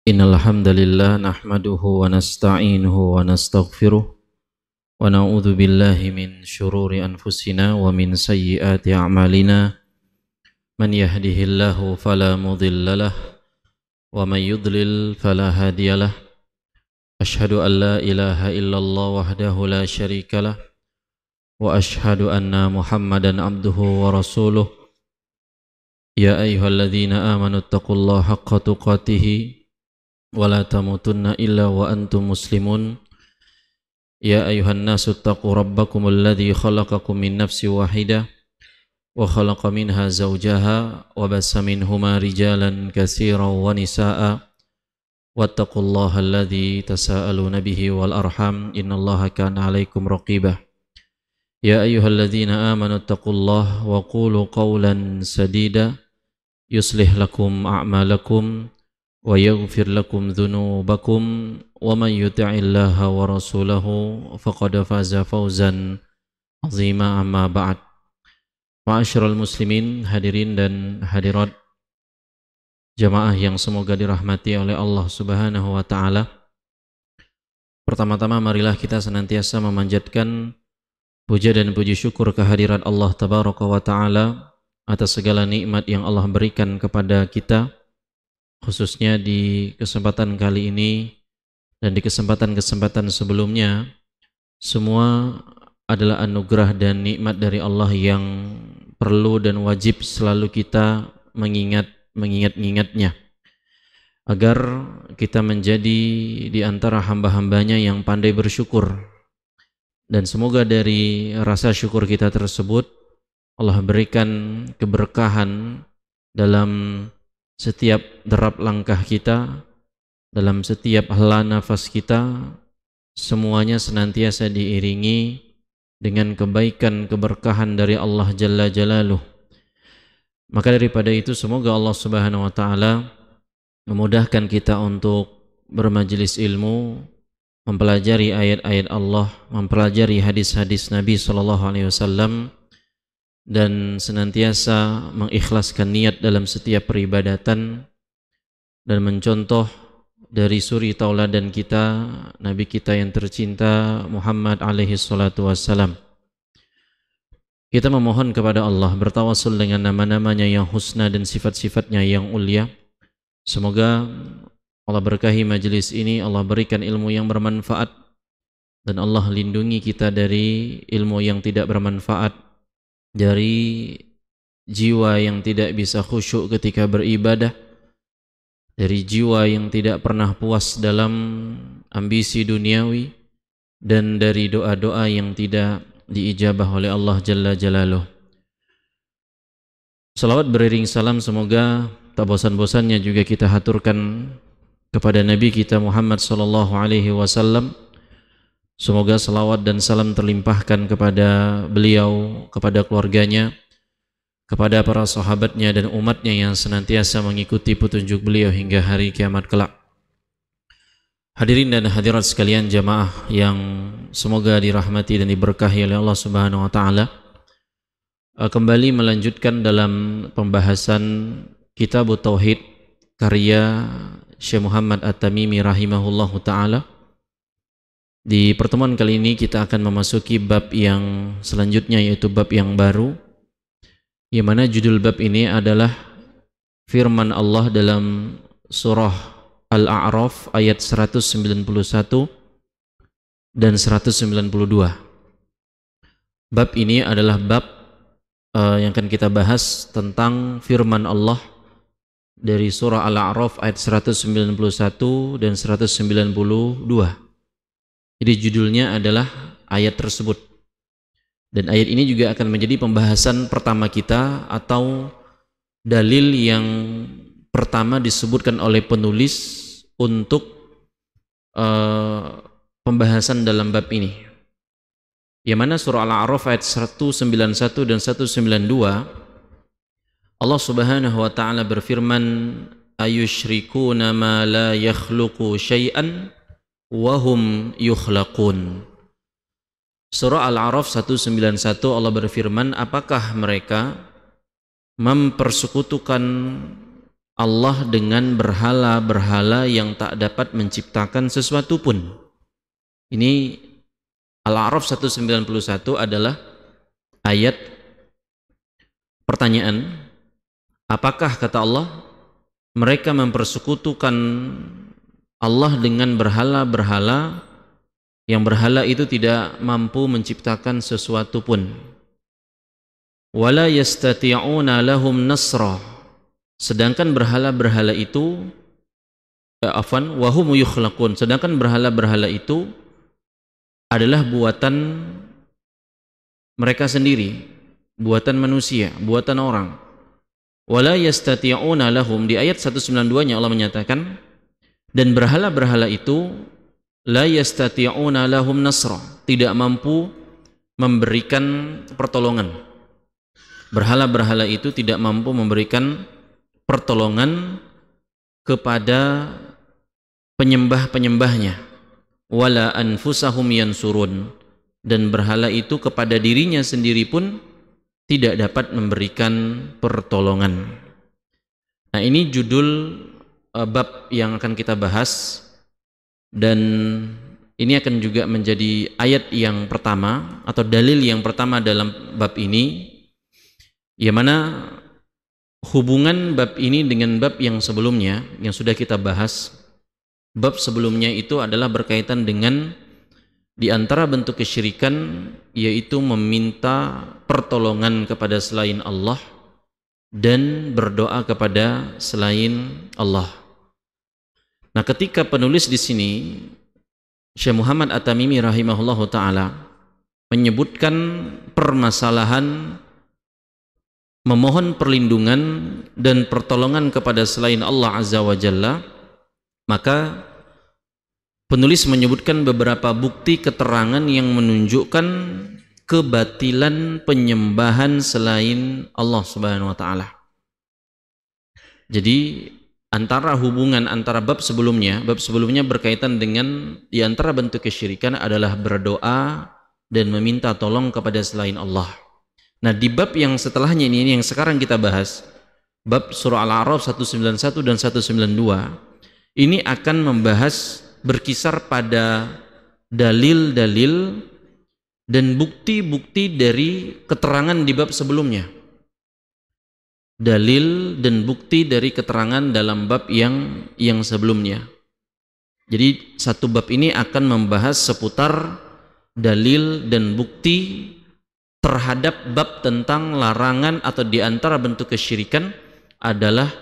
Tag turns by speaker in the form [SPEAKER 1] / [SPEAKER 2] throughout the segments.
[SPEAKER 1] Innal hamdalillah nahmaduhu wa nasta'inuhu wa nastaghfiruh wa na'udzu billahi min shururi anfusina wa min sayyiati a'malina man yahdihillahu fala mudhillalah wa man yudlil fala hadiyalah ashhadu an la ilaha illallah wahdahu la syarikalah wa ashhadu anna muhammadan abduhu wa rasuluh ya ayyuhalladzina amanu taqullaha haqqa tuqatih ولا تموتن إلا وأنتم مسلمون يا أيها الناس اتقوا ربكم الذي خلقكم من نفس واحدة وخلق منها زوجها وبث منهما رجالا كثيرا ونساء واتقوا الله الذي تساءلون به والأرحام إن الله كان عليكم رقيبا يا أيها الذين آمنوا اتقوا الله وقولوا قولا سديدا يصلح لكم أعمالكم ويغفر لكم ذنوبكم ومن يطع الله ورسوله فقد فاز فوزا عظيما أما بعد. Ma'asyiral muslimin, hadirin dan hadirat jamaah yang semoga dirahmati oleh Allah Subhanahu wa taala. Pertama-tama marilah kita senantiasa memanjatkan puja dan puji syukur kehadirat Allah Tabaraka wa taala atas segala nikmat yang Allah berikan kepada kita, khususnya di kesempatan kali ini dan di kesempatan-kesempatan sebelumnya. Semua adalah anugerah dan nikmat dari Allah yang perlu dan wajib selalu kita mengingat-ingatnya agar kita menjadi di antara hamba-hambanya yang pandai bersyukur. Dan semoga dari rasa syukur kita tersebut Allah berikan keberkahan dalam setiap derap langkah kita, dalam setiap hela nafas kita, semuanya senantiasa diiringi dengan kebaikan, keberkahan dari Allah Jalla Jalaluh. Maka daripada itu semoga Allah Subhanahu wa taala memudahkan kita untuk bermajelis ilmu, mempelajari ayat-ayat Allah, mempelajari hadis-hadis Nabi sallallahu alaihi wasallam, dan senantiasa mengikhlaskan niat dalam setiap peribadatan dan mencontoh dari suri tauladan kita, Nabi kita yang tercinta Muhammad alaihi salatu wassalam. Kita memohon kepada Allah, bertawassul dengan nama-namanya yang husna dan sifat-sifatnya yang ulia. Semoga Allah berkahi majelis ini, Allah berikan ilmu yang bermanfaat, dan Allah lindungi kita dari ilmu yang tidak bermanfaat, dari jiwa yang tidak bisa khusyuk ketika beribadah, dari jiwa yang tidak pernah puas dalam ambisi duniawi, dan dari doa-doa yang tidak diijabah oleh Allah Jalla Jalaluh. Salawat beriring salam semoga tak bosan-bosannya juga kita haturkan kepada Nabi kita Muhammad sallallahu alaihi wasallam. Semoga salawat dan salam terlimpahkan kepada beliau, kepada keluarganya, kepada para sahabatnya dan umatnya yang senantiasa mengikuti petunjuk beliau hingga hari kiamat kelak. Hadirin dan hadirat sekalian jamaah yang semoga dirahmati dan diberkahi oleh Allah Subhanahu wa taala. Kembali melanjutkan dalam pembahasan Kitab Tauhid karya Syekh Muhammad At-Tamimi rahimahullahu taala. Di pertemuan kali ini kita akan memasuki bab yang selanjutnya, yaitu bab yang baru, yang mana judul bab ini adalah firman Allah dalam surah Al-A'raf ayat 191 dan 192. Bab ini adalah bab yang akan kita bahas tentang firman Allah dari surah Al-A'raf ayat 191 dan 192. Jadi judulnya adalah ayat tersebut. Dan ayat ini juga akan menjadi pembahasan pertama kita atau dalil yang pertama disebutkan oleh penulis untuk pembahasan dalam bab ini. Yang mana surah Al-A'raf ayat 191 dan 192, Allah Subhanahu wa taala berfirman, ayusyrikuna ma la yakhluqu syai'an wahum yukhlaqun. Surah Al-A'raf 191 Allah berfirman, apakah mereka mempersekutukan Allah dengan berhala-berhala yang tak dapat menciptakan sesuatu pun. Ini Al-A'raf 191 adalah ayat pertanyaan. Apakah, kata Allah, mereka mempersekutukan Allah dengan berhala-berhala yang berhala itu tidak mampu menciptakan sesuatu pun. Wala yastati'una lahum nasra, sedangkan berhala-berhala itu wahum yukhlaqun, sedangkan berhala-berhala itu adalah buatan mereka sendiri, buatan manusia, buatan orang. Wala yastati'una lahum, di ayat 192-nya Allah menyatakan, dan berhala-berhala itu la yastati'una lahum nasra, tidak mampu memberikan pertolongan. Berhala-berhala itu tidak mampu memberikan pertolongan kepada penyembah-penyembahnya. Wala anfusahum yansurun, dan berhala itu kepada dirinya sendiri pun tidak dapat memberikan pertolongan. Nah, ini judul bab yang akan kita bahas, dan ini akan juga menjadi ayat yang pertama atau dalil yang pertama dalam bab ini, yang mana hubungan bab ini dengan bab yang sebelumnya yang sudah kita bahas. Bab sebelumnya itu adalah berkaitan dengan di antara bentuk kesyirikan, yaitu meminta pertolongan kepada selain Allah dan berdoa kepada selain Allah. Nah, ketika penulis di sini Syekh Muhammad At-Tamimi rahimahullahu taala menyebutkan permasalahan memohon perlindungan dan pertolongan kepada selain Allah Azza wa Jalla, maka penulis menyebutkan beberapa bukti keterangan yang menunjukkan kebatilan penyembahan selain Allah Subhanahu wa taala. Jadi antara hubungan antara bab sebelumnya berkaitan dengan di antara bentuk kesyirikan adalah berdoa dan meminta tolong kepada selain Allah. Nah, di bab yang setelahnya ini yang sekarang kita bahas, bab surah Al-A'raf 191 dan 192, ini akan membahas berkisar pada dalil-dalil dan bukti-bukti dari keterangan di bab sebelumnya. Dalil dan bukti dari keterangan dalam bab yang sebelumnya. Jadi satu bab ini akan membahas seputar dalil dan bukti terhadap bab tentang larangan atau di antara bentuk kesyirikan adalah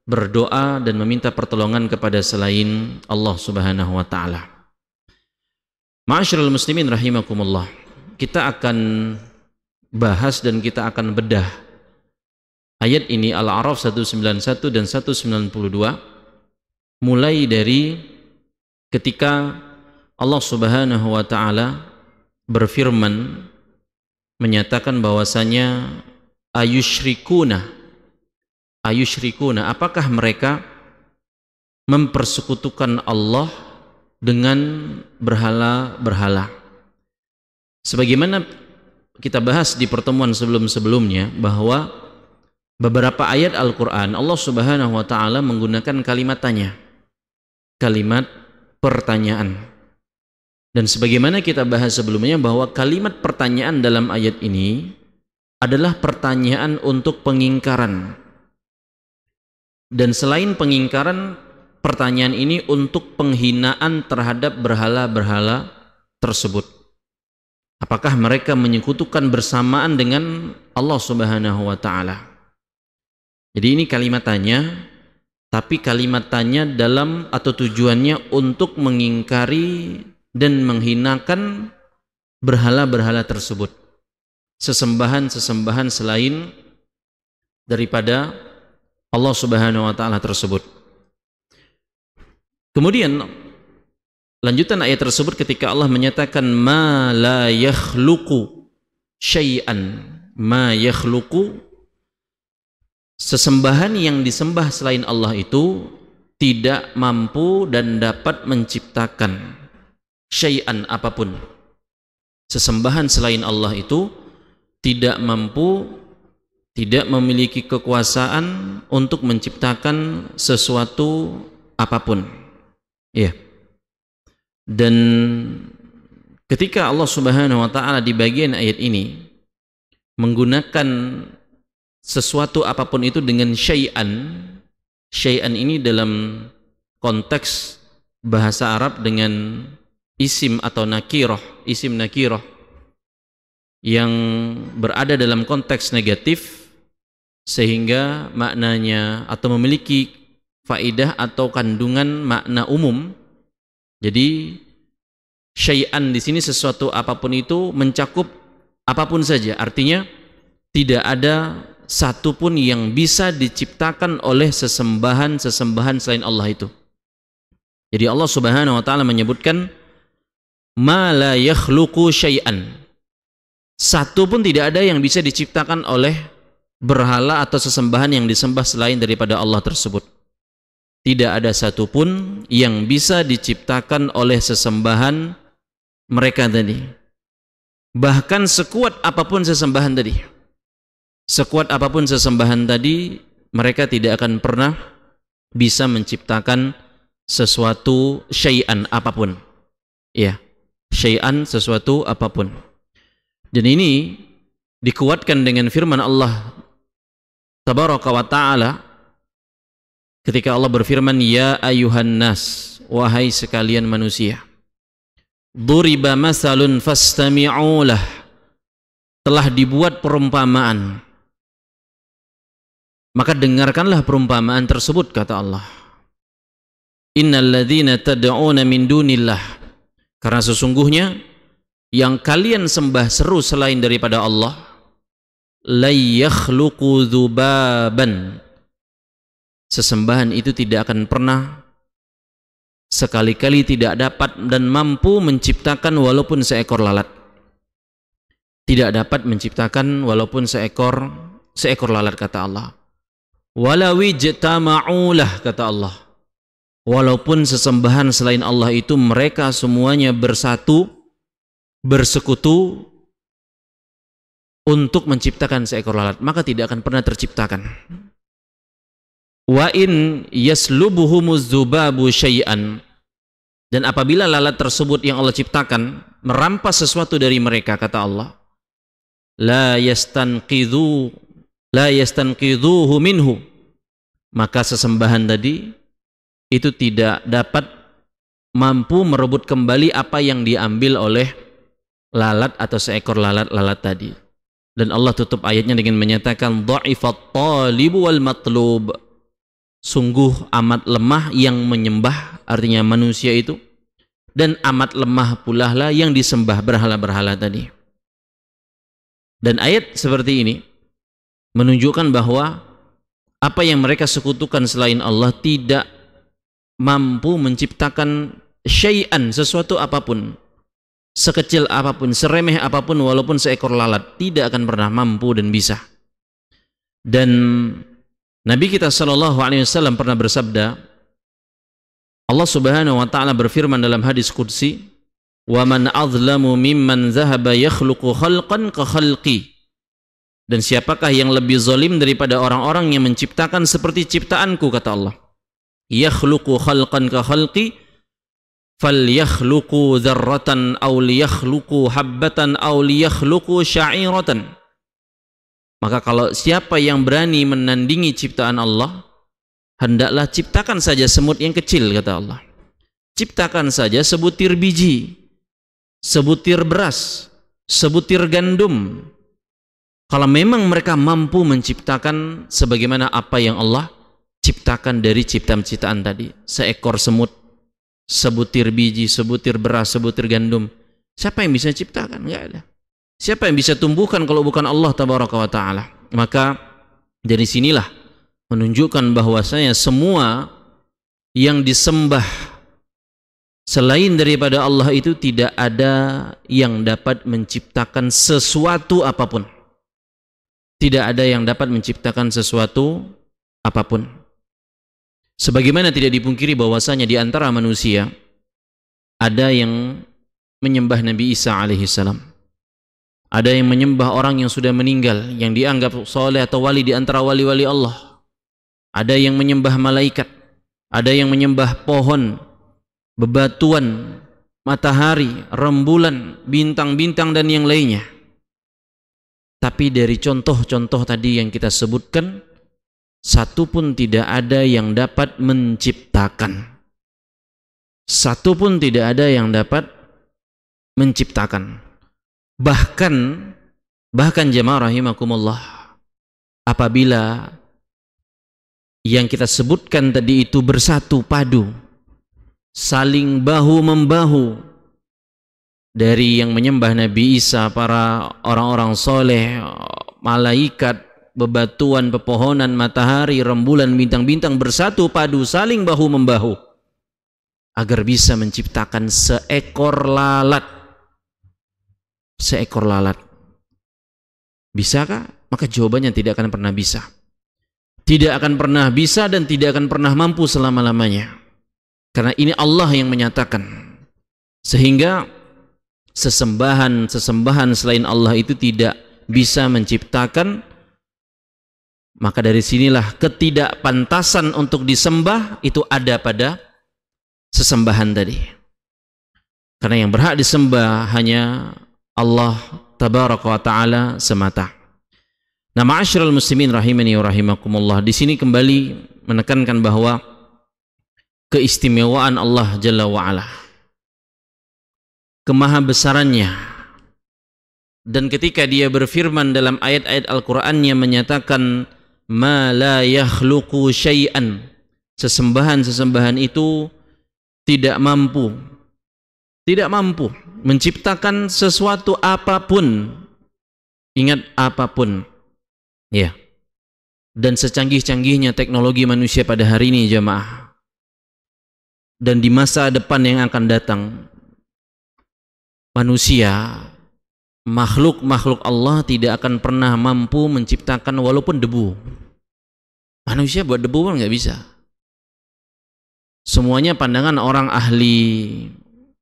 [SPEAKER 1] berdoa dan meminta pertolongan kepada selain Allah Subhanahu wa taala. Ma'asyiral muslimin rahimakumullah. Kita akan bahas dan kita akan bedah ayat ini, Al-A'raf 191 dan 192, mulai dari ketika Allah Subhanahu wa taala berfirman menyatakan bahwasanya ayusyrikuna, apakah mereka mempersekutukan Allah dengan berhala-berhala. Sebagaimana kita bahas di pertemuan sebelum-sebelumnya, bahwa beberapa ayat Al-Quran Allah Subhanahu wa ta'ala menggunakan kalimat tanya, kalimat pertanyaan. Dan sebagaimana kita bahas sebelumnya, bahwa kalimat pertanyaan dalam ayat ini adalah pertanyaan untuk pengingkaran. Dan selain pengingkaran, pertanyaan ini untuk penghinaan terhadap berhala-berhala tersebut. Apakah mereka menyekutukan bersamaan dengan Allah Subhanahu wa ta'ala? Jadi ini kalimat tanya, tapi kalimat tanya dalam atau tujuannya untuk mengingkari dan menghinakan berhala-berhala tersebut, sesembahan-sesembahan selain daripada Allah Subhanahu wa ta'ala tersebut. Kemudian lanjutan ayat tersebut ketika Allah menyatakan ma la yakhluqu syai'an, ma yakhluqu, sesembahan yang disembah selain Allah itu tidak mampu dan dapat menciptakan syai'an, apapun. Sesembahan selain Allah itu tidak mampu, tidak memiliki kekuasaan untuk menciptakan sesuatu apapun. Ya. Dan ketika Allah Subhanahu wa taala di bagian ayat ini menggunakan sesuatu apapun itu dengan syai'an. Syai'an ini dalam konteks bahasa Arab dengan isim atau nakirah, isim nakirah yang berada dalam konteks negatif sehingga maknanya atau memiliki faidah atau kandungan makna umum. Jadi syai'an di sini sesuatu apapun itu mencakup apapun saja. Artinya tidak ada satu pun yang bisa diciptakan oleh sesembahan selain Allah itu. Jadi Allah Subhanahu wa taala menyebutkan ma la yakhluqu syai'an. Satu pun tidak ada yang bisa diciptakan oleh berhala atau sesembahan yang disembah selain daripada Allah tersebut. Tidak ada satu pun yang bisa diciptakan oleh sesembahan mereka tadi. Bahkan sekuat apapun sesembahan tadi, sekuat apapun sesembahan tadi, mereka tidak akan pernah bisa menciptakan sesuatu syai'an apapun. Ya, syai'an sesuatu apapun. Dan ini dikuatkan dengan firman Allah Tabaraka wa ta'ala ketika Allah berfirman, ya ayuhan nas, wahai sekalian manusia, duriba masalun fastami'u lah, telah dibuat perumpamaan, maka dengarkanlah perumpamaan tersebut, kata Allah. Innal ladzina tad'una min dunillah, karena sesungguhnya yang kalian sembah seru selain daripada Allah, la yakhluqu dzubaban, sesembahan itu tidak akan pernah, sekali-kali tidak dapat dan mampu menciptakan walaupun seekor lalat. Tidak dapat menciptakan walaupun seekor lalat, kata Allah. Walawi ijtama'ulah, kata Allah. Walaupun sesembahan selain Allah itu mereka semuanya bersatu, bersekutu untuk menciptakan seekor lalat, maka tidak akan pernah terciptakan. Wa in yaslubuhumuz dzubabu syai'an, dan apabila lalat tersebut yang Allah ciptakan merampas sesuatu dari mereka, kata Allah, la yastanqidhuhu minhu, maka sesembahan tadi itu tidak dapat mampu merebut kembali apa yang diambil oleh lalat atau seekor lalat tadi. Dan Allah tutup ayatnya dengan menyatakan dha'ifat talibu wal matlub, sungguh amat lemah yang menyembah, artinya manusia itu, dan amat lemah pula lah yang disembah berhala-berhala tadi. Dan ayat seperti ini menunjukkan bahwa apa yang mereka sekutukan selain Allah tidak mampu menciptakan syai'an, sesuatu apapun, sekecil apapun, seremeh apapun, walaupun seekor lalat, tidak akan pernah mampu dan bisa. Dan Nabi kita sallallahu alaihi wasallam pernah bersabda, Allah Subhanahu wa taala berfirman dalam hadis qudsi, "Wa man azlamu mimman dhahaba yakhluqu khalqan ka khalqi." Dan siapakah yang lebih zalim daripada orang-orang yang menciptakan seperti ciptaanku, kata Allah. Yakhluqu khalqan ka khalqi falyakhluqu dzarratan aw liyakhluqu habbatan aw liyakhluqu sya'iratan. Maka kalau siapa yang berani menandingi ciptaan Allah, hendaklah ciptakan saja semut yang kecil, kata Allah. Ciptakan saja sebutir biji, sebutir beras, sebutir gandum. Kalau memang mereka mampu menciptakan sebagaimana apa yang Allah ciptakan dari ciptaan-ciptaan tadi, seekor semut, sebutir biji, sebutir beras, sebutir gandum, siapa yang bisa ciptakan? Enggak ada. Siapa yang bisa tumbuhkan kalau bukan Allah Tabaraka wa Ta'ala? Maka dari sinilah menunjukkan bahwasanya semua yang disembah selain daripada Allah itu tidak ada yang dapat menciptakan sesuatu apapun. Tidak ada yang dapat menciptakan sesuatu apapun. Sebagaimana tidak dipungkiri bahwasanya di antara manusia ada yang menyembah Nabi Isa alaihissalam. Ada yang menyembah orang yang sudah meninggal, yang dianggap soleh atau wali di antara wali-wali Allah. Ada yang menyembah malaikat, ada yang menyembah pohon, bebatuan, matahari, rembulan, bintang-bintang dan yang lainnya. Tapi dari contoh-contoh tadi yang kita sebutkan, satu pun tidak ada yang dapat menciptakan. Satu pun tidak ada yang dapat menciptakan. Bahkan jemaah rahimakumullah, apabila yang kita sebutkan tadi itu bersatu padu, saling bahu-membahu, dari yang menyembah Nabi Isa, para orang-orang soleh, malaikat, bebatuan, pepohonan, matahari, rembulan, bintang-bintang bersatu padu, saling bahu-membahu agar bisa menciptakan seekor lalat. Seekor lalat. Bisakah? Maka jawabannya tidak akan pernah bisa. Tidak akan pernah bisa dan tidak akan pernah mampu selama-lamanya. Karena ini Allah yang menyatakan. Sehingga sesembahan selain Allah itu tidak bisa menciptakan. Maka dari sinilah ketidakpantasan untuk disembah itu ada pada sesembahan tadi. Karena yang berhak disembah hanya Allah tabaraka wa ta'ala semata. Nah, ma'asyiral muslimin rahimani wa rahimakumullah, di sini kembali menekankan bahwa keistimewaan Allah jalla wa ala, kemahabesarannya, dan ketika dia berfirman dalam ayat-ayat Al-Qur'annya menyatakan ma la yakhluqu syai'an, sesembahan itu tidak mampu menciptakan sesuatu apapun. Ingat, apapun. Ya. Dan secanggih-canggihnya teknologi manusia pada hari ini jemaah, dan di masa depan yang akan datang, manusia, makhluk Allah tidak akan pernah mampu menciptakan walaupun debu. Manusia buat debu pun nggak bisa. Semuanya pandangan orang ahli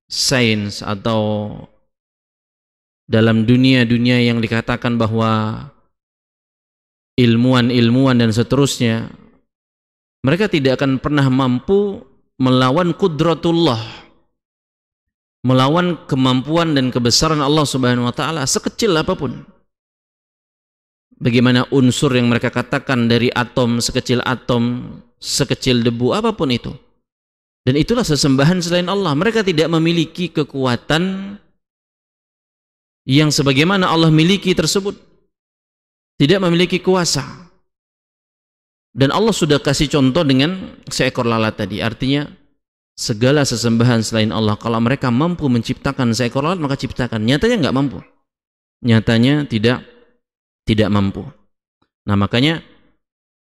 [SPEAKER 1] sains atau dalam dunia yang dikatakan bahwa ilmuwan dan seterusnya, mereka tidak akan pernah mampu melawan kudratullah, melawan kemampuan dan kebesaran Allah Subhanahu wa taala sekecil apapun. Bagaimana unsur yang mereka katakan dari atom, sekecil debu, apapun itu. Dan itulah sesembahan selain Allah. Mereka tidak memiliki kekuatan yang sebagaimana Allah miliki tersebut. Tidak memiliki kuasa. Dan Allah sudah kasih contoh dengan seekor lalat tadi. Artinya segala sesembahan selain Allah, kalau mereka mampu menciptakan seekor lalat, maka ciptakan. Nyatanya nggak mampu. Nyatanya tidak mampu. Nah, makanya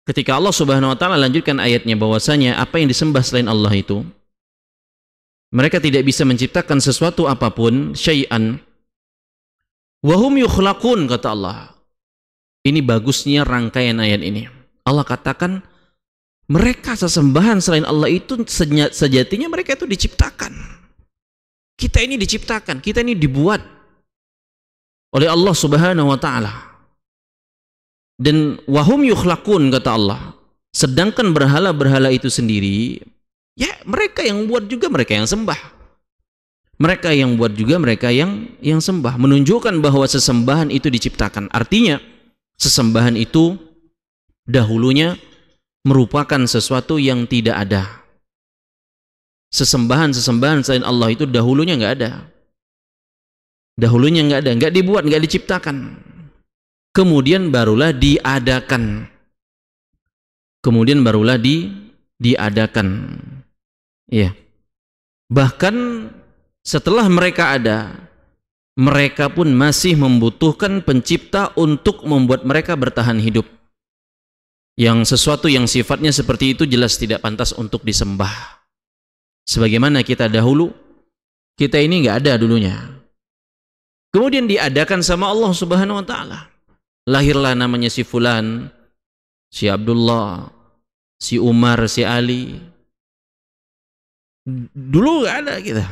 [SPEAKER 1] ketika Allah Subhanahu wa taala lanjutkan ayatnya bahwasanya apa yang disembah selain Allah itu, mereka tidak bisa menciptakan sesuatu apapun, syai'an, wa hum yukhlaqun, kata Allah. Ini bagusnya rangkaian ayat ini. Allah katakan mereka sesembahan selain Allah itu sejatinya mereka itu diciptakan. Kita ini diciptakan, kita ini dibuat oleh Allah Subhanahu wa taala. Dan wahum yukhlaqun, kata Allah. Sedangkan berhala-berhala itu sendiri, ya mereka yang buat juga mereka yang sembah. Mereka yang buat juga mereka yang sembah. Menunjukkan bahwa sesembahan itu diciptakan. Artinya sesembahan itu dahulunya merupakan sesuatu yang tidak ada. Sesembahan selain Allah itu dahulunya nggak ada. Dahulunya nggak ada, nggak dibuat, nggak diciptakan. Kemudian barulah diadakan. Diadakan. Ya. Bahkan setelah mereka ada, mereka pun masih membutuhkan pencipta untuk membuat mereka bertahan hidup. Yang sesuatu yang sifatnya seperti itu jelas tidak pantas untuk disembah. Sebagaimana kita dahulu, kita ini nggak ada dulunya. Kemudian diadakan sama Allah Subhanahu wa taala. Lahirlah namanya si Fulan, si Abdullah, si Umar, si Ali. Dulu nggak ada kita.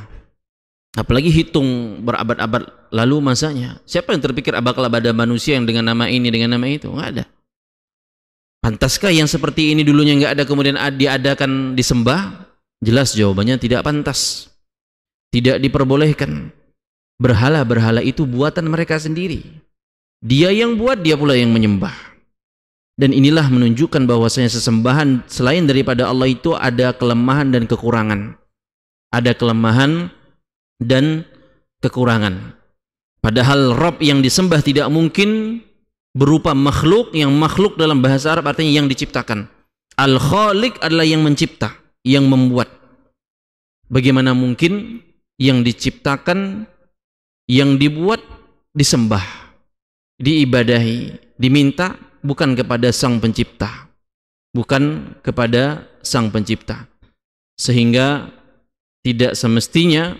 [SPEAKER 1] Apalagi hitung berabad-abad lalu masanya. Siapa yang terpikir bakal ada manusia yang dengan nama ini, dengan nama itu? Nggak ada. Pantaskah yang seperti ini dulunya nggak ada kemudian diadakan disembah? Jelas jawabannya tidak pantas. Tidak diperbolehkan. Berhala-berhala itu buatan mereka sendiri. Dia yang buat, dia pula yang menyembah. Dan inilah menunjukkan bahwasanya sesembahan selain daripada Allah itu ada kelemahan dan kekurangan. Ada kelemahan dan kekurangan. Padahal Rabb yang disembah tidak mungkin berupa makhluk, yang makhluk dalam bahasa Arab artinya yang diciptakan. Al-Khaliq adalah yang mencipta, yang membuat. Bagaimana mungkin yang diciptakan, yang dibuat, disembah, diibadahi, diminta bukan kepada Sang Pencipta, bukan kepada Sang Pencipta. Sehingga tidak semestinya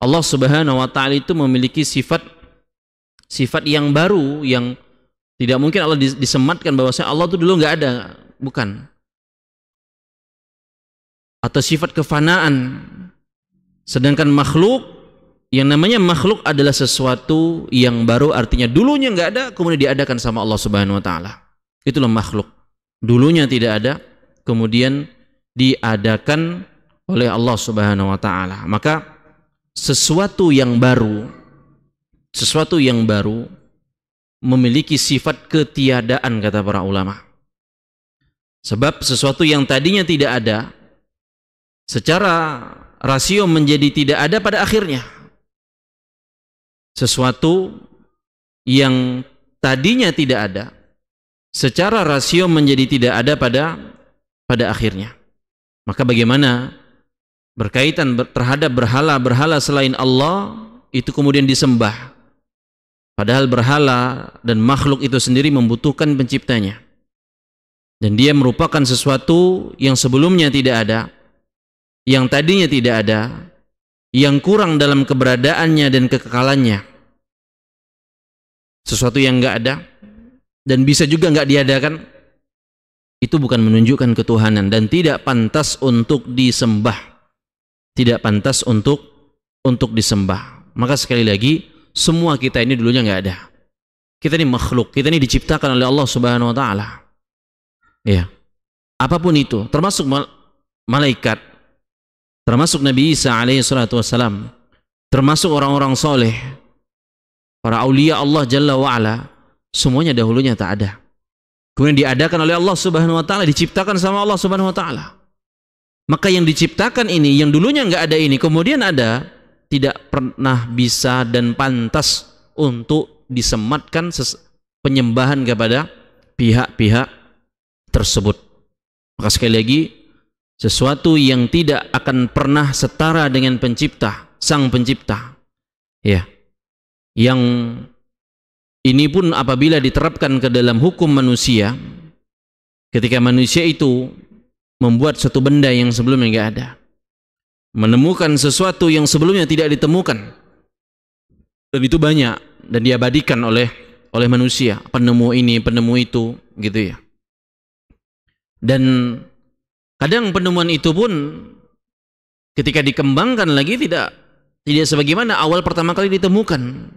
[SPEAKER 1] Allah Subhanahu wa taala itu memiliki sifat yang baru, yang tidak mungkin Allah disematkan bahwasanya Allah itu dulu nggak ada, bukan. Atau sifat kefanaan. Sedangkan makhluk, yang namanya makhluk adalah sesuatu yang baru, artinya dulunya nggak ada kemudian diadakan sama Allah Subhanahu wa taala. Itulah makhluk. Dulunya tidak ada kemudian diadakan oleh Allah Subhanahu wa taala. Maka sesuatu yang baru memiliki sifat ketiadaan, kata para ulama. Sebab sesuatu yang tadinya tidak ada secara rasio menjadi tidak ada pada akhirnya. Sesuatu yang tadinya tidak ada secara rasio menjadi tidak ada pada akhirnya. Maka bagaimana berkaitan terhadap berhala-berhala selain Allah itu kemudian disembah, padahal berhala dan makhluk itu sendiri membutuhkan penciptanya, dan dia merupakan sesuatu yang sebelumnya tidak ada, yang tadinya tidak ada, yang kurang dalam keberadaannya dan kekekalannya, sesuatu yang nggak ada dan bisa juga nggak diadakan. Itu bukan menunjukkan ketuhanan dan tidak pantas untuk disembah. Tidak pantas untuk disembah. Maka sekali lagi, semua kita ini dulunya nggak ada. Kita ini makhluk, kita ini diciptakan oleh Allah Subhanahu wa taala. Ya. Apapun itu, termasuk malaikat, termasuk Nabi Isa alaihi salatu wassalam, termasuk orang-orang soleh, para aulia Allah Jalla wa ala, semuanya dahulunya tak ada. Kemudian diadakan oleh Allah Subhanahu wa taala, diciptakan sama Allah Subhanahu wa taala. Maka yang diciptakan ini, yang dulunya nggak ada ini, kemudian ada, tidak pernah bisa dan pantas untuk disematkan penyembahan kepada pihak-pihak tersebut. Maka sekali lagi, sesuatu yang tidak akan pernah setara dengan pencipta, Sang Pencipta, ya, yang ini pun apabila diterapkan ke dalam hukum manusia, ketika manusia itu membuat suatu benda yang sebelumnya nggak ada, menemukan sesuatu yang sebelumnya tidak ditemukan, dan itu banyak dan diabadikan oleh manusia, penemu ini, penemu itu, gitu ya. Dan kadang penemuan itu pun ketika dikembangkan lagi tidak sebagaimana awal pertama kali ditemukan,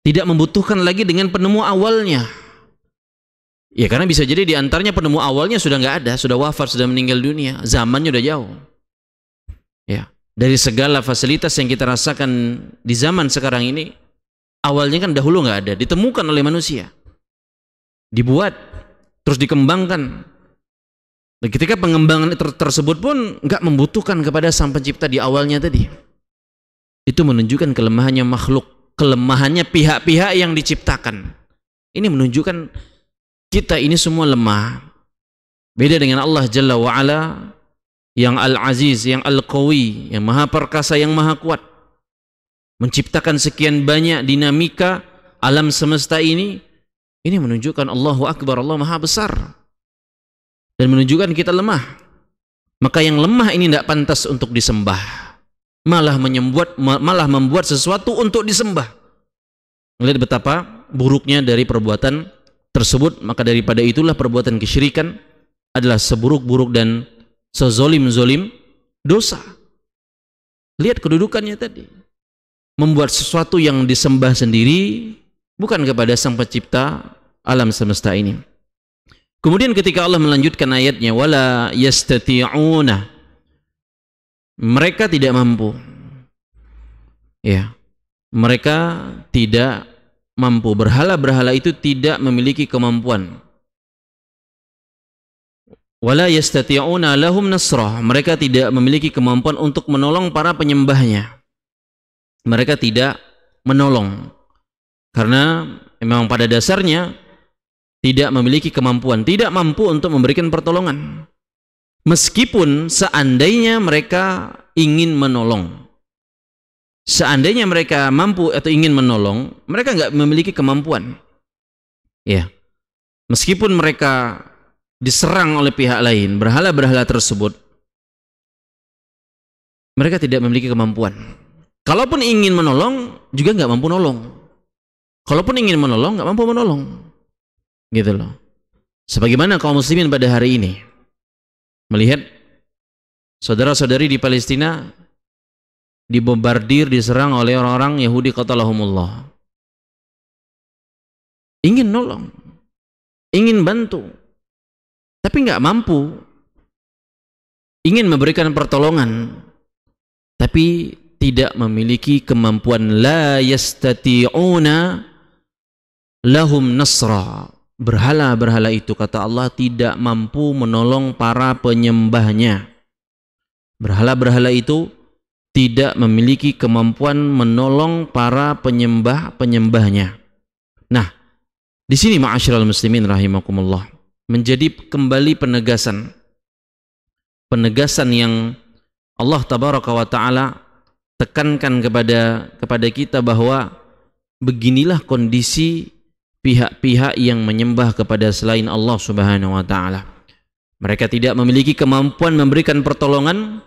[SPEAKER 1] tidak membutuhkan lagi dengan penemu awalnya. Ya karena bisa jadi di antaranya penemu awalnya sudah nggak ada, sudah wafat, sudah meninggal dunia, zamannya udah jauh. Ya, dari segala fasilitas yang kita rasakan di zaman sekarang ini, awalnya kan dahulu nggak ada, ditemukan oleh manusia, dibuat, terus dikembangkan. Dan ketika pengembangan tersebut pun nggak membutuhkan kepada Sang Pencipta di awalnya tadi. Itu menunjukkan kelemahannya makhluk, kelemahannya pihak-pihak yang diciptakan. Ini menunjukkan kita ini semua lemah. Beda dengan Allah Jalla wa'ala yang Al-Aziz, yang Al-Qawi, yang Maha Perkasa, yang Maha Kuat, menciptakan sekian banyak dinamika alam semesta ini. Ini menunjukkan Allahu Akbar, Allah Maha Besar, dan menunjukkan kita lemah. Maka yang lemah ini tidak pantas untuk disembah, malah membuat sesuatu untuk disembah. Melihat betapa buruknya dari perbuatan tersebut. Maka daripada itulah perbuatan kesyirikan adalah seburuk-buruk dan sezolim-zolim dosa. Lihat kedudukannya tadi. Membuat sesuatu yang disembah sendiri, bukan kepada Sang Pencipta alam semesta ini. Kemudian ketika Allah melanjutkan ayatnya, wala yastati'una, mereka tidak mampu. Ya, mereka tidak mampu. Berhala-berhala itu tidak memiliki kemampuan. Wala yastati'una lahum nasrah, mereka tidak memiliki kemampuan untuk menolong para penyembahnya. Mereka tidak menolong karena memang pada dasarnya tidak memiliki kemampuan, tidak mampu untuk memberikan pertolongan. Meskipun seandainya mereka ingin menolong, seandainya mereka mampu atau ingin menolong, mereka nggak memiliki kemampuan. Ya, meskipun mereka diserang oleh pihak lain, berhala-berhala tersebut, mereka tidak memiliki kemampuan. Kalaupun ingin menolong, juga nggak mampu nolong. Kalaupun ingin menolong, nggak mampu menolong. Gitu loh. Sebagaimana kaum muslimin pada hari ini melihat saudara-saudari di Palestina dibombardir, diserang oleh orang-orang Yahudi qatalahumullah. Ingin nolong, ingin bantu, tapi nggak mampu. Ingin memberikan pertolongan, tapi tidak memiliki kemampuan. La yastati'una lahum nasra. Berhala-berhala itu, kata Allah, tidak mampu menolong para penyembahnya. Berhala-berhala itu tidak memiliki kemampuan menolong para penyembah-penyembahnya. Nah, di sini ma'asyiral muslimin rahimakumullah, menjadi kembali penegasan yang Allah tabaraka wa ta'ala tekankan kepada kita bahwa beginilah kondisi pihak-pihak yang menyembah kepada selain Allah subhanahu wa ta'ala. Mereka tidak memiliki kemampuan memberikan pertolongan,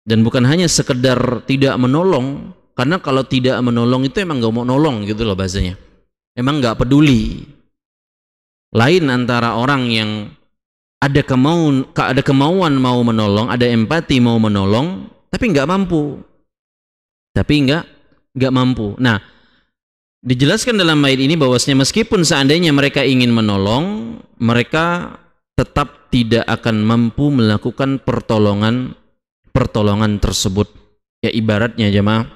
[SPEAKER 1] dan bukan hanya sekedar tidak menolong, karena kalau tidak menolong itu emang gak mau nolong gitu loh bahasanya, emang gak peduli. Lain antara orang yang ada kemauan mau menolong, ada empati mau menolong, tapi nggak mampu. Nah, dijelaskan dalam ayat ini bahwasanya meskipun seandainya mereka ingin menolong, mereka tetap tidak akan mampu melakukan pertolongan tersebut. Ya ibaratnya jemaah,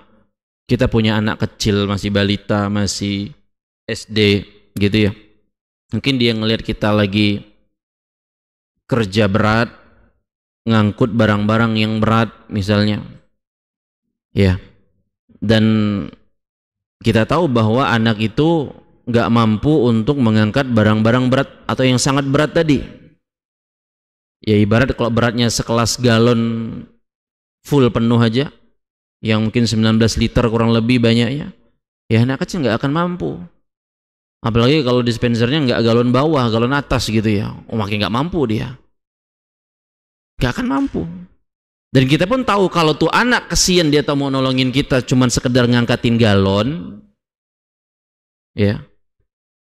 [SPEAKER 1] kita punya anak kecil, masih balita, masih SD gitu ya. Mungkin dia ngelihat kita lagi kerja berat, ngangkut barang-barang yang berat misalnya. Ya. Dan kita tahu bahwa anak itu nggak mampu untuk mengangkat barang-barang berat atau yang sangat berat tadi. Ya ibarat kalau beratnya sekelas galon full penuh aja, yang mungkin 19 liter kurang lebih banyaknya, ya anak kecil nggak akan mampu. Apalagi kalau dispensernya nggak galon bawah, galon atas gitu ya, makin nggak mampu dia. Nggak akan mampu. Dan kita pun tahu kalau tuh anak kesian dia tahu mau nolongin kita cuman sekedar ngangkatin galon, ya.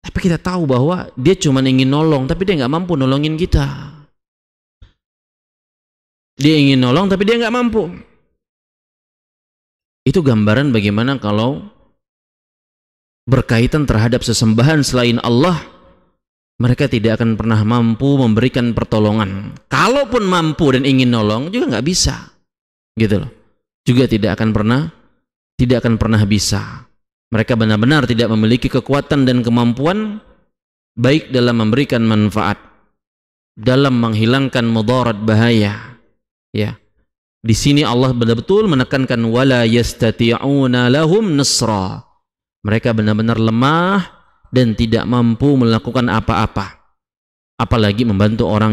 [SPEAKER 1] Tapi kita tahu bahwa dia cuman ingin nolong, tapi dia nggak mampu nolongin kita. Dia ingin nolong, tapi dia nggak mampu. Itu gambaran bagaimana kalau berkaitan terhadap sesembahan selain Allah, mereka tidak akan pernah mampu memberikan pertolongan. Kalaupun mampu dan ingin nolong juga nggak bisa, gitu loh. Juga tidak akan pernah bisa. Mereka benar-benar tidak memiliki kekuatan dan kemampuan baik dalam memberikan manfaat, dalam menghilangkan mudarat bahaya. Ya, di sini Allah benar-betul menekankan wala yastati'una lahum nasra. Mereka benar-benar lemah dan tidak mampu melakukan apa-apa, apalagi membantu orang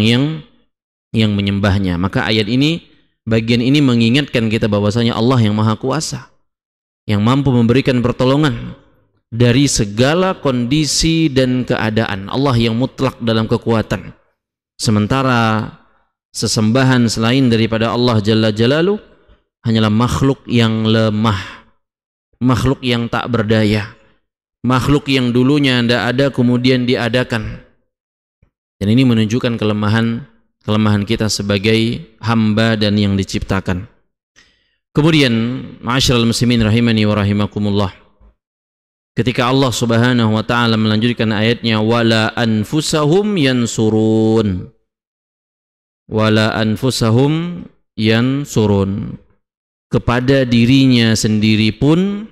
[SPEAKER 1] yang menyembahnya. Maka ayat ini, bagian ini mengingatkan kita bahwasanya Allah yang maha kuasa, yang mampu memberikan pertolongan dari segala kondisi dan keadaan. Allah yang mutlak dalam kekuatan, sementara sesembahan selain daripada Allah Jalla Jalaluh hanyalah makhluk yang lemah, makhluk yang tak berdaya, makhluk yang dulunya tidak ada kemudian diadakan. Dan ini menunjukkan kelemahan kita sebagai hamba dan yang diciptakan. Kemudian, ma'asyiral muslimin rahimani wa rahimakumullah, ketika Allah Subhanahu wa taala melanjutkan ayatnya, wala anfusahum yansurun, wala anfusahum yansurun, kepada dirinya sendiri pun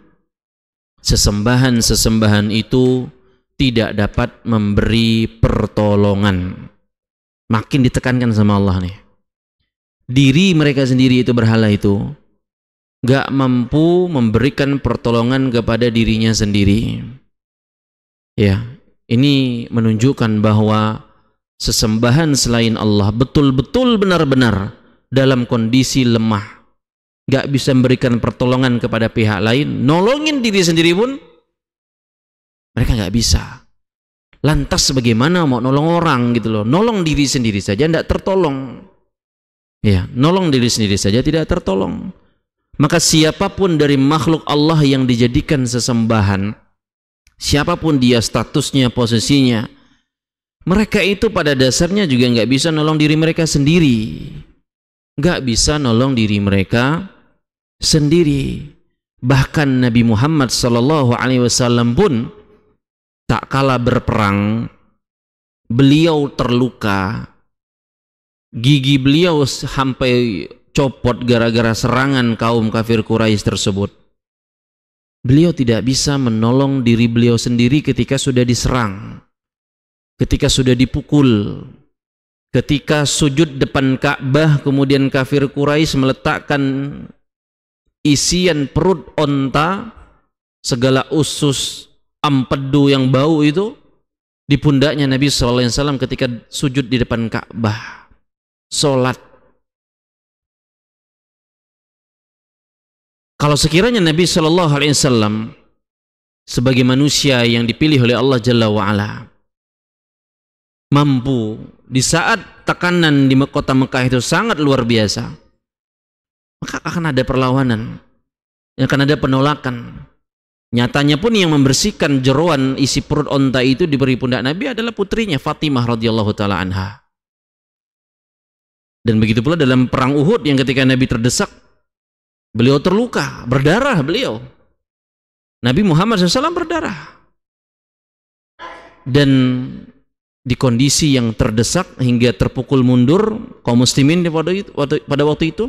[SPEAKER 1] sesembahan-sesembahan itu tidak dapat memberi pertolongan. Makin ditekankan sama Allah nih, diri mereka sendiri itu, berhala itu gak mampu memberikan pertolongan kepada dirinya sendiri. Ya, ini menunjukkan bahwa sesembahan selain Allah betul-betul benar-benar dalam kondisi lemah, gak bisa memberikan pertolongan kepada pihak lain. Nolongin diri sendiri pun mereka gak bisa. Lantas bagaimana mau nolong orang gitu loh? Nolong diri sendiri saja tidak tertolong. Ya, nolong diri sendiri saja tidak tertolong. Maka siapapun dari makhluk Allah yang dijadikan sesembahan, siapapun dia statusnya, posisinya, mereka itu pada dasarnya juga nggak bisa nolong diri mereka sendiri, nggak bisa nolong diri mereka sendiri. Bahkan Nabi Muhammad SAW pun tak kalah berperang, beliau terluka, gigi beliau sampai copot gara-gara serangan kaum kafir Quraisy tersebut. Beliau tidak bisa menolong diri beliau sendiri ketika sudah diserang, ketika sudah dipukul, ketika sujud depan Ka'bah, kemudian kafir Quraisy meletakkan isian perut onta, segala usus, empedu yang bau itu di pundaknya Nabi SAW ketika sujud di depan Ka'bah, sholat. Kalau sekiranya Nabi SAW sebagai manusia yang dipilih oleh Allah Jalla wa'ala mampu di saat tekanan di kota Mekah itu sangat luar biasa, maka akan ada perlawanan, akan ada penolakan. Nyatanya pun yang membersihkan jeroan isi perut onta itu diberi pundak Nabi adalah putrinya Fatimah radhiyallahu taala anha. Dan begitu pula dalam perang Uhud yang ketika Nabi terdesak, beliau terluka, berdarah beliau. Nabi Muhammad SAW berdarah. Dan di kondisi yang terdesak hingga terpukul mundur kaum muslimin pada waktu itu.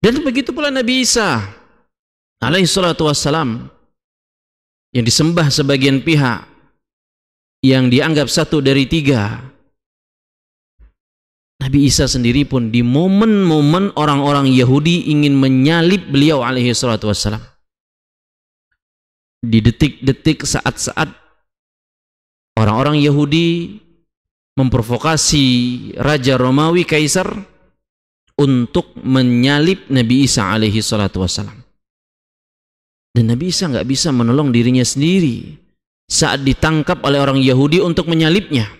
[SPEAKER 1] Dan begitu pula Nabi Isa alaihi salatu wassalam, yang disembah sebagian pihak, yang dianggap satu dari tiga. Nabi Isa sendiri pun di momen-momen orang-orang Yahudi ingin menyalib beliau alaihi salatu wassalam, di detik-detik, saat-saat orang-orang Yahudi memprovokasi Raja Romawi Kaisar untuk menyalib Nabi Isa alaihi salatu wassalam. Dan Nabi Isa nggak bisa menolong dirinya sendiri saat ditangkap oleh orang Yahudi untuk menyalibnya.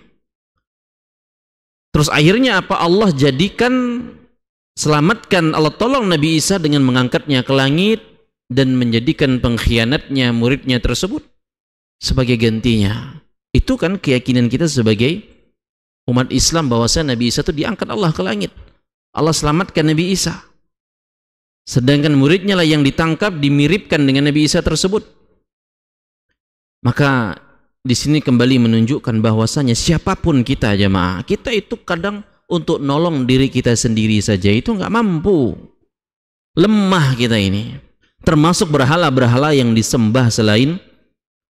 [SPEAKER 1] Terus akhirnya apa? Allah jadikan, selamatkan, Allah tolong Nabi Isa dengan mengangkatnya ke langit dan menjadikan pengkhianatnya, muridnya tersebut sebagai gantinya. Itu kan keyakinan kita sebagai umat Islam, bahwasanya Nabi Isa itu diangkat Allah ke langit. Allah selamatkan Nabi Isa. Sedangkan muridnya lah yang ditangkap, dimiripkan dengan Nabi Isa tersebut. Maka di sini kembali menunjukkan bahwasanya siapapun kita, jamaah, kita itu kadang untuk nolong diri kita sendiri saja itu nggak mampu. Lemah kita ini. Termasuk berhala-berhala yang disembah selain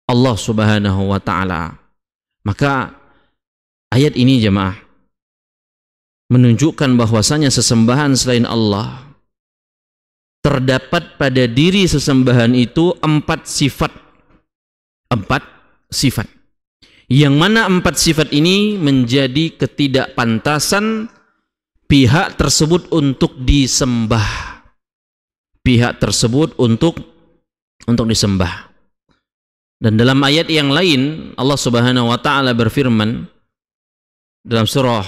[SPEAKER 1] Allah Subhanahu wa ta'ala. Maka ayat ini, jamaah, menunjukkan bahwasanya sesembahan selain Allah, terdapat pada diri sesembahan itu 4 sifat. 4 sifat. Yang mana 4 sifat ini menjadi ketidakpantasan pihak tersebut untuk disembah. Pihak tersebut untuk disembah. Dan dalam ayat yang lain Allah Subhanahu wa taala berfirman dalam surah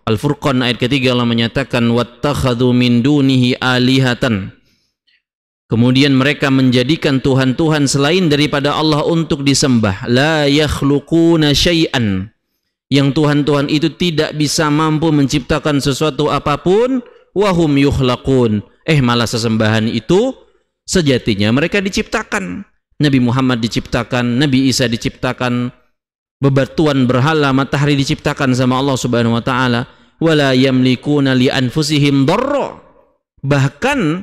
[SPEAKER 1] Al-Furqan ayat ketiga, Allah menyatakan wattakhadhu min dunihi alihatan. Kemudian mereka menjadikan Tuhan-Tuhan selain daripada Allah untuk disembah. La yakhluquna syai'an. Yang Tuhan-Tuhan itu tidak bisa mampu menciptakan sesuatu apapun. Wahum yukhlaqun. Malah sesembahan itu sejatinya mereka diciptakan. Nabi Muhammad diciptakan, Nabi Isa diciptakan, bebatuan, berhala, matahari diciptakan sama Allah Subhanahu wa taala. Wala yamlikuna li anfusihim darra. Bahkan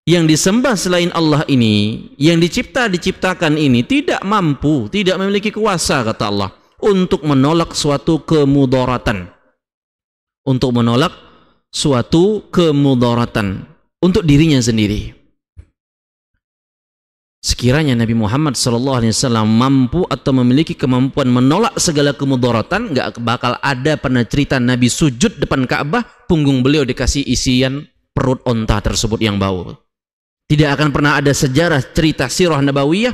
[SPEAKER 1] yang disembah selain Allah ini, yang diciptakan ini tidak mampu, tidak memiliki kuasa, kata Allah, untuk menolak suatu kemudaratan. Untuk menolak suatu kemudaratan untuk dirinya sendiri. Sekiranya Nabi Muhammad SAW mampu atau memiliki kemampuan menolak segala kemudaratan, nggak bakal ada pernah cerita Nabi sujud depan Ka'bah, punggung beliau dikasih isian perut onta tersebut yang bau. Tidak akan pernah ada sejarah cerita sirah nabawiyah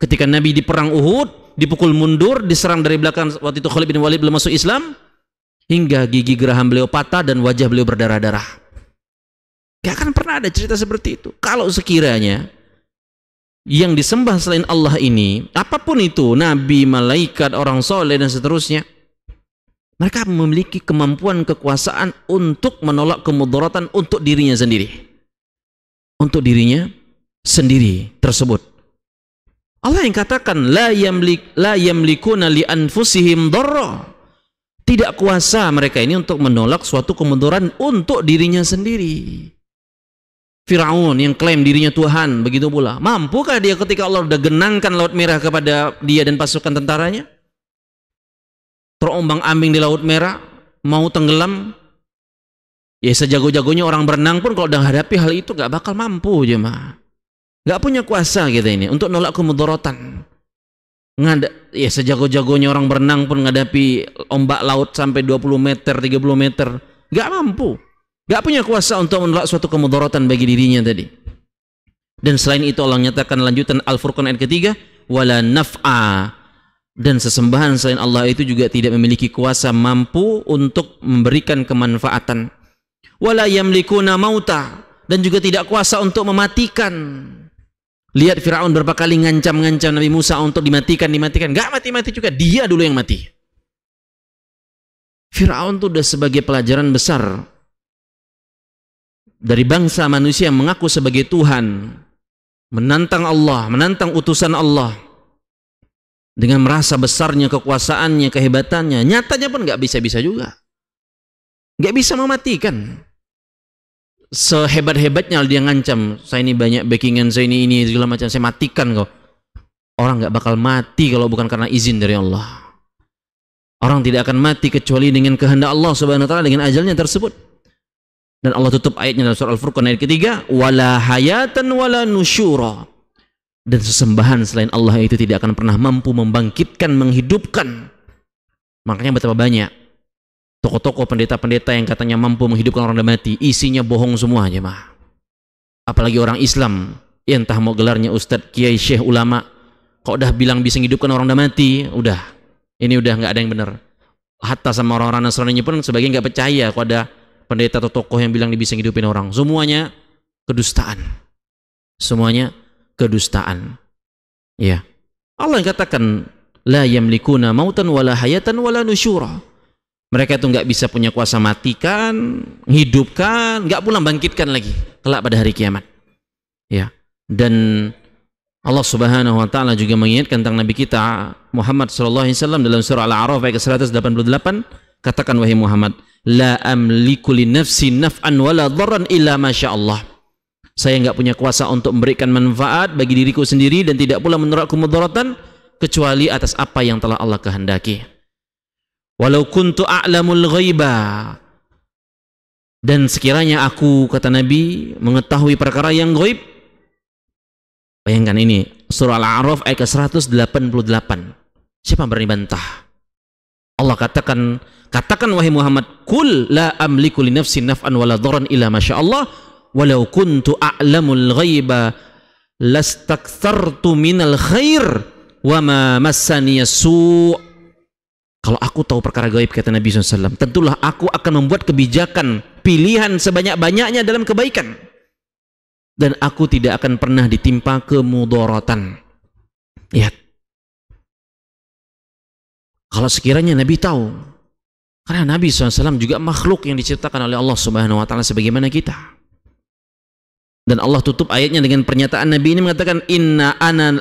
[SPEAKER 1] ketika Nabi di perang Uhud dipukul mundur, diserang dari belakang, waktu itu Khalid bin Walid belum masuk Islam, hingga gigi geraham beliau patah dan wajah beliau berdarah-darah. Gak akan pernah ada cerita seperti itu. Kalau sekiranya yang disembah selain Allah ini, apapun itu, nabi, malaikat, orang soleh dan seterusnya, mereka memiliki kemampuan, kekuasaan untuk menolak kemudaratan untuk dirinya sendiri. Untuk dirinya sendiri tersebut. Allah yang katakan la yamlikuna li anfusihim darra. Tidak kuasa mereka ini untuk menolak suatu kemudaratan untuk dirinya sendiri. Firaun yang klaim dirinya Tuhan, begitu pula. Mampukah dia ketika Allah sudah genangkan Laut Merah kepada dia dan pasukan tentaranya? Terombang-ambing di Laut Merah, mau tenggelam. Ya sejago-jagonya orang berenang pun kalau udah hadapi hal itu gak bakal mampu, jemaah. Gak punya kuasa kita ini untuk nolak kemudaratan. Ya sejago-jagonya orang berenang pun menghadapi ombak laut sampai 20 meter, 30 meter, gak mampu. Gak punya kuasa untuk menolak suatu kemudaratan bagi dirinya tadi. Dan selain itu Allah nyatakan lanjutan Al-Furqan ayat ketiga, wala naf'a, dan sesembahan selain Allah itu juga tidak memiliki kuasa mampu untuk memberikan kemanfaatan. Wala yamlikuna mauta, dan juga tidak kuasa untuk mematikan. Lihat Firaun berapa kali ngancam-ngancam Nabi Musa untuk dimatikan. Gak mati-mati juga, dia dulu yang mati. Firaun itu sudah sebagai pelajaran besar dari bangsa manusia yang mengaku sebagai Tuhan, menantang Allah, menantang utusan Allah, dengan merasa besarnya kekuasaannya, kehebatannya. Nyatanya pun gak bisa-bisa juga. Gak bisa mematikan. Sehebat-hebatnya dia ngancam, saya ini banyak backingan, saya ini segala macam, saya matikan kau. Orang gak bakal mati kalau bukan karena izin dari Allah. Orang tidak akan mati kecuali dengan kehendak Allah Subhanahu wa taala, dengan ajalnya tersebut. Dan Allah tutup ayatnya dalam surah Al-Furqan ayat ketiga, wala hayatan wala nusyura. Dan sesembahan selain Allah itu tidak akan pernah mampu membangkitkan, menghidupkan. Makanya betapa banyak tokoh-tokoh, pendeta-pendeta yang katanya mampu menghidupkan orang mati, isinya bohong semua, jemaah. Apalagi orang Islam, ya entah mau gelarnya ustadz, kiai, syekh, ulama, kok udah bilang bisa menghidupkan orang mati, udah, ini udah nggak ada yang benar. Hatta sama orang-orang Nasrani pun sebagian nggak percaya kok ada pendeta atau tokoh yang bilang dia bisa ngidupin orang. Semuanya kedustaan. Semuanya kedustaan. Ya. Allah yang katakan la yamlikuna mautan wala hayatan wala nusyura. Mereka itu nggak bisa punya kuasa matikan, hidupkan, nggak pula bangkitkan lagi kelak pada hari kiamat. Ya. Dan Allah Subhanahu wa taala juga mengingatkan tentang nabi kita Muhammad sallallahu alaihi wasallam dalam surah Al-A'raf ayat 188, katakan wahai Muhammad, la amliku li nafsi naf'an wala dharran illa masya Allah. Saya nggak punya kuasa untuk memberikan manfaat bagi diriku sendiri dan tidak pula menolak kemudaratan kecuali atas apa yang telah Allah kehendaki. Walau kuntu a'lamul ghaiba, dan sekiranya aku, kata Nabi, mengetahui perkara yang ghaib. Bayangkan ini surah Al-A'raf ayat 188. Siapa berani bantah? Allah katakan wahai Muhammad, kul la amliku li nafsi naf'an wala dharran illa masya Allah, walau kuntu a'lamul ghaiba lastakthartu minal khair wa ma massani su'. Kalau aku tahu perkara gaib, kata Nabi SAW, tentulah aku akan membuat kebijakan, pilihan sebanyak-banyaknya dalam kebaikan, dan aku tidak akan pernah ditimpa kemudaratan. Lihat, kalau sekiranya Nabi tahu, karena Nabi SAW juga makhluk yang diciptakan oleh Allah Subhanahu wa taala sebagaimana kita. Dan Allah tutup ayatnya dengan pernyataan Nabi ini mengatakan, inna ana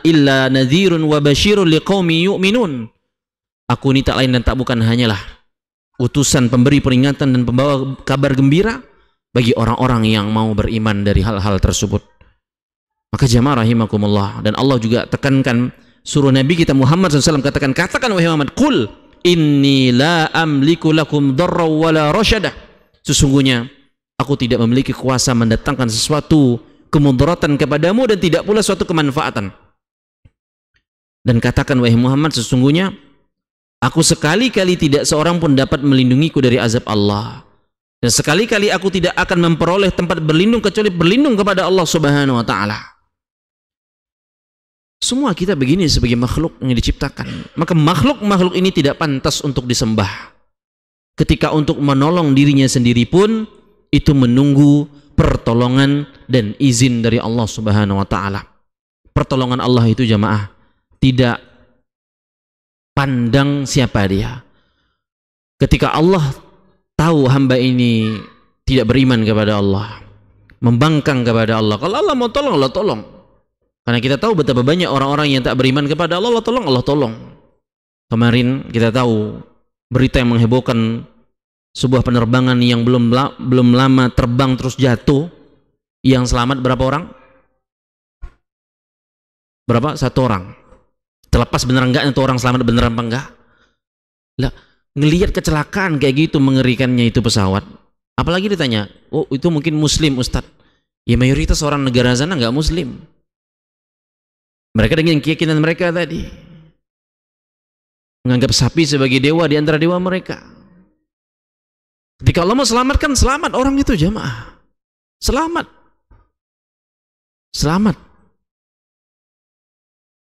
[SPEAKER 1] illa nadhirun wa basyirun liqaumi yu'minun. Aku ini tak lain dan tak bukan hanyalah utusan pemberi peringatan dan pembawa kabar gembira bagi orang-orang yang mau beriman dari hal-hal tersebut. Maka jamaah rahimakumullah, dan Allah juga tekankan, suruh Nabi kita Muhammad SAW katakan wahai Muhammad, qul inni la amliku lakum darra wala rasyadah. Sesungguhnya aku tidak memiliki kuasa mendatangkan sesuatu kemudaratan kepadamu dan tidak pula suatu kemanfaatan. Dan katakan wahai Muhammad, sesungguhnya aku sekali-kali tidak seorang pun dapat melindungiku dari azab Allah. Dan sekali-kali aku tidak akan memperoleh tempat berlindung kecuali berlindung kepada Allah Subhanahu wa taala. Semua kita begini sebagai makhluk yang diciptakan. Maka makhluk-makhluk ini tidak pantas untuk disembah. Ketika untuk menolong dirinya sendiri pun itu menunggu pertolongan dan izin dari Allah Subhanahu wa taala. Pertolongan Allah itu jamaah tidak pandang siapa dia. Ketika Allah tahu hamba ini tidak beriman kepada Allah, membangkang kepada Allah, kalau Allah mau tolong, Allah tolong. Karena kita tahu betapa banyak orang-orang yang tak beriman kepada Allah, Allah tolong, Allah tolong. Kemarin kita tahu berita yang menghebohkan sebuah penerbangan yang belum lama terbang terus jatuh. Yang selamat berapa orang? Berapa? 1 orang. Terlepas benar enggak itu orang selamat, beneran apa enggak? Lah, ngelihat kecelakaan kayak gitu mengerikannya itu pesawat. Apalagi ditanya, oh itu mungkin muslim Ustadz. Ya mayoritas orang negara sana enggak muslim. Mereka dengan keyakinan mereka tadi menganggap sapi sebagai dewa di antara dewa mereka. Ketika Allah mau selamatkan, selamat orang itu jamaah. Selamat. Selamat.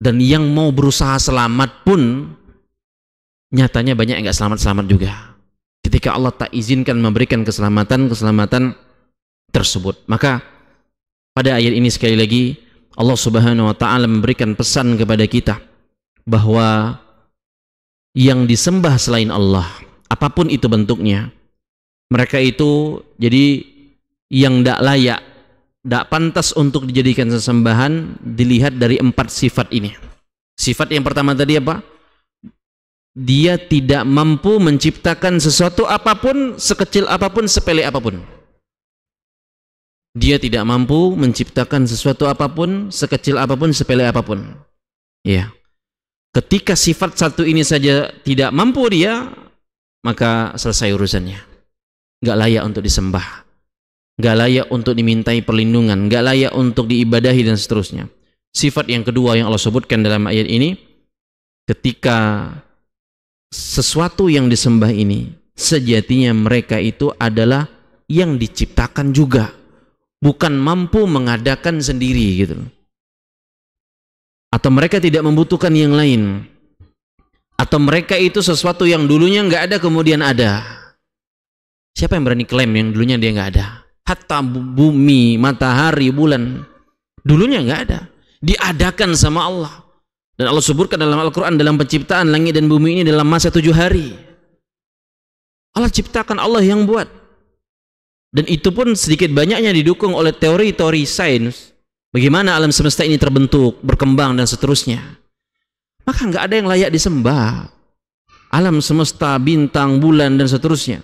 [SPEAKER 1] Dan yang mau berusaha selamat pun nyatanya banyak yang enggak selamat-selamat juga. Ketika Allah tak izinkan memberikan keselamatan tersebut. Maka pada ayat ini sekali lagi Allah Subhanahu wa taala memberikan pesan kepada kita bahwa yang disembah selain Allah, apapun itu bentuknya, mereka itu jadi yang tidak layak, tidak pantas untuk dijadikan sesembahan dilihat dari 4 sifat ini. Sifat yang pertama tadi apa? Dia tidak mampu menciptakan sesuatu apapun, sekecil apapun, sepele apapun. Dia tidak mampu menciptakan sesuatu apapun, sekecil apapun, sepele apapun. Ya. Ketika sifat satu ini saja tidak mampu dia, maka selesai urusannya. Nggak layak untuk disembah, nggak layak untuk dimintai perlindungan, nggak layak untuk diibadahi dan seterusnya. Sifat yang kedua yang Allah sebutkan dalam ayat ini, ketika sesuatu yang disembah ini sejatinya mereka itu adalah yang diciptakan juga, bukan mampu mengadakan sendiri gitu. Atau mereka tidak membutuhkan yang lain. Atau mereka itu sesuatu yang dulunya nggak ada kemudian ada. Siapa yang berani klaim yang dulunya dia nggak ada? Hatta bumi, matahari, bulan dulunya nggak ada, diadakan sama Allah. Dan Allah sebutkan dalam Al-Quran, dalam penciptaan langit dan bumi ini dalam masa 7 hari. Allah ciptakan, Allah yang buat. Dan itu pun sedikit banyaknya didukung oleh teori-teori sains. Bagaimana alam semesta ini terbentuk, berkembang dan seterusnya. Maka nggak ada yang layak disembah. Alam semesta, bintang, bulan dan seterusnya.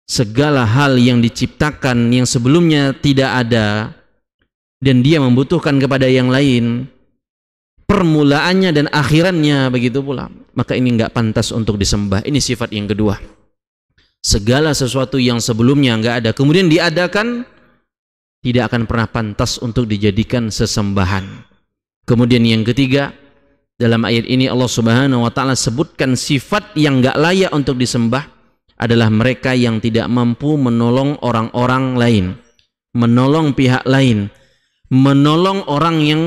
[SPEAKER 1] Segala hal yang diciptakan yang sebelumnya tidak ada dan dia membutuhkan kepada yang lain, permulaannya dan akhirannya begitu pula, maka ini nggak pantas untuk disembah. Ini sifat yang kedua. Segala sesuatu yang sebelumnya nggak ada kemudian diadakan, tidak akan pernah pantas untuk dijadikan sesembahan. Kemudian yang ketiga, dalam ayat ini Allah Subhanahu wa taala sebutkan sifat yang nggak layak untuk disembah adalah mereka yang tidak mampu menolong orang-orang lain, menolong pihak lain, menolong orang yang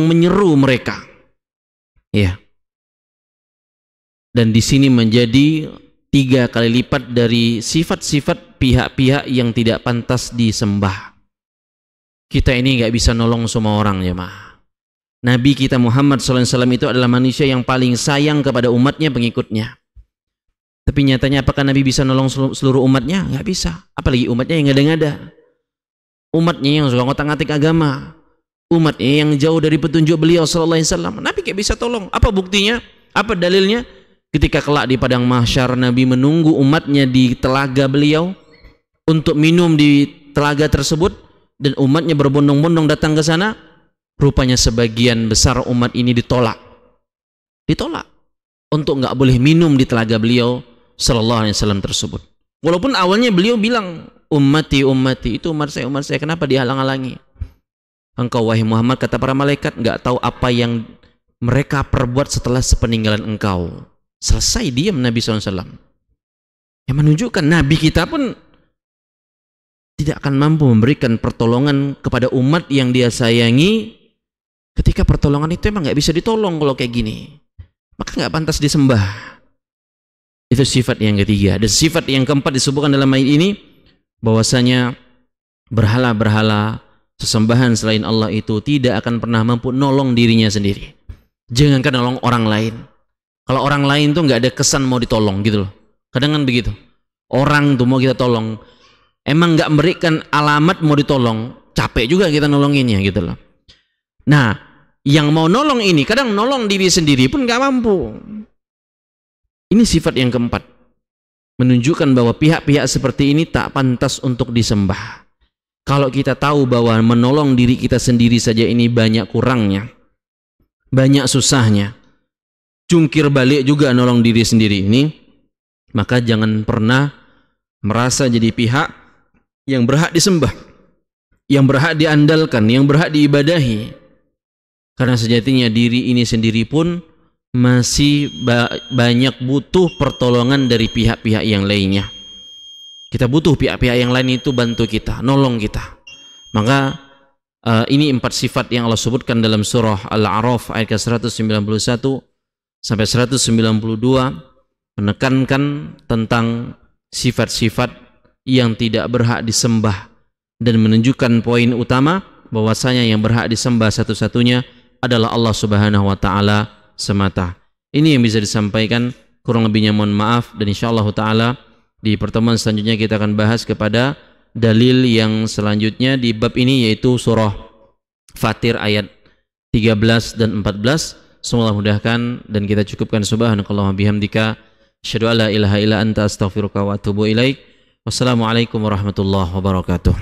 [SPEAKER 1] menyeru mereka. Ya. Dan di sini menjadi 3 kali lipat dari sifat-sifat pihak-pihak yang tidak pantas disembah. Kita ini nggak bisa nolong semua orang ya mah. Nabi kita Muhammad SAW itu adalah manusia yang paling sayang kepada umatnya, pengikutnya. Tapi nyatanya apakah Nabi bisa nolong seluruh umatnya? Nggak bisa. Apalagi umatnya yang ngada-ngada. umatnya yang suka ngotak-ngatik agama, umatnya yang jauh dari petunjuk beliau sallallahu alaihi wasallam. Nabi kayak bisa tolong. Apa buktinya? Apa dalilnya? Ketika kelak di padang mahsyar Nabi menunggu umatnya di telaga beliau untuk minum di telaga tersebut, dan umatnya berbondong-bondong datang ke sana, rupanya sebagian besar umat ini ditolak untuk nggak boleh minum di telaga beliau sallallahu alaihi wasallam tersebut. Walaupun awalnya beliau bilang, ummati ummati, itu umat saya, kenapa dihalang-halangi? Engkau wahai Muhammad, kata para malaikat, nggak tahu apa yang mereka perbuat setelah sepeninggalan engkau. Selesai diam Nabi SAW. Yang menunjukkan Nabi kita pun tidak akan mampu memberikan pertolongan kepada umat yang dia sayangi ketika pertolongan itu emang nggak bisa ditolong. Kalau kayak gini, maka nggak pantas disembah. Itu sifat yang ketiga. Dan sifat yang keempat disebutkan dalam ayat ini, bahwasanya berhala-berhala, sesembahan selain Allah itu tidak akan pernah mampu nolong dirinya sendiri. Jangankan nolong orang lain. Kalau orang lain tuh nggak ada kesan mau ditolong gitu loh. Kadang kan begitu. Orang tuh mau kita tolong, emang nggak memberikan alamat mau ditolong, capek juga kita nolonginnya gitu loh. Nah, yang mau nolong ini kadang nolong diri sendiri pun nggak mampu. Ini sifat yang keempat, menunjukkan bahwa pihak-pihak seperti ini tak pantas untuk disembah. Kalau kita tahu bahwa menolong diri kita sendiri saja ini banyak kurangnya, banyak susahnya, jungkir balik juga nolong diri sendiri ini, maka jangan pernah merasa jadi pihak yang berhak disembah, yang berhak diandalkan, yang berhak diibadahi. Karena sejatinya diri ini sendiri pun masih banyak butuh pertolongan dari pihak-pihak yang lainnya. Kita butuh pihak-pihak yang lain itu bantu kita, nolong kita. Maka ini 4 sifat yang Allah sebutkan dalam surah Al-A'raf ayat ke-191 sampai 192, menekankan tentang sifat-sifat yang tidak berhak disembah dan menunjukkan poin utama bahwasanya yang berhak disembah satu-satunya adalah Allah Subhanahu wa taala semata. Ini yang bisa disampaikan, kurang lebihnya mohon maaf, dan insyaallah taala di pertemuan selanjutnya kita akan bahas kepada dalil yang selanjutnya di bab ini, yaitu surah Fatir ayat 13 dan 14. Semoga mudahkan dan kita cukupkan. Subhanakallahumma bihamdika, asyhadu an la ilaha illa anta, astaghfiruka wa atubu ilaik. Wassalamualaikum warahmatullahi wabarakatuh.